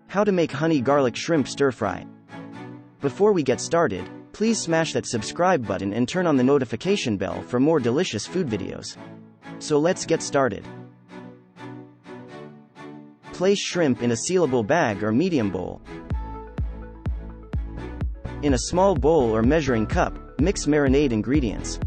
How to make honey garlic shrimp stir-fry. Before we get started, please smash that subscribe button and turn on the notification bell for more delicious food videos. So let's get started. Place shrimp in a sealable bag or medium bowl. In a small bowl or measuring cup, mix marinade ingredients.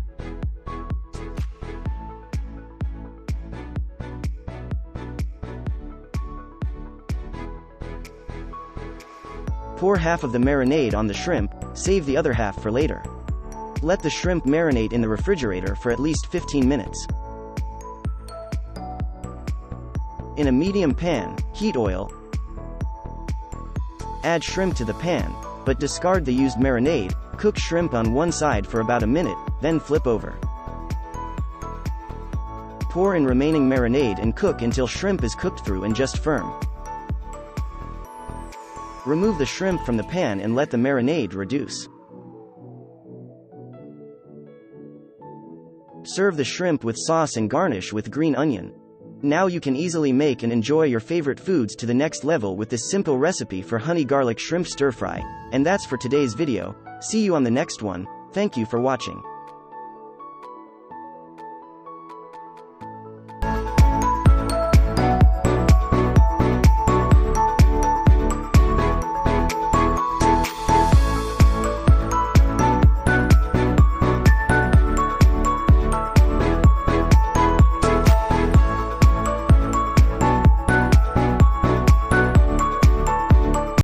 Pour half of the marinade on the shrimp, save the other half for later. Let the shrimp marinate in the refrigerator for at least 15 minutes. In a medium pan, heat oil. Add shrimp to the pan, but discard the used marinade. Cook shrimp on one side for about a minute, then flip over. Pour in remaining marinade and cook until shrimp is cooked through and just firm. Remove the shrimp from the pan and let the marinade reduce. Serve the shrimp with sauce and garnish with green onion. Now you can easily make and enjoy your favorite foods to the next level with this simple recipe for honey garlic shrimp stir-fry. And that's for today's video. See you on the next one. Thank you for watching.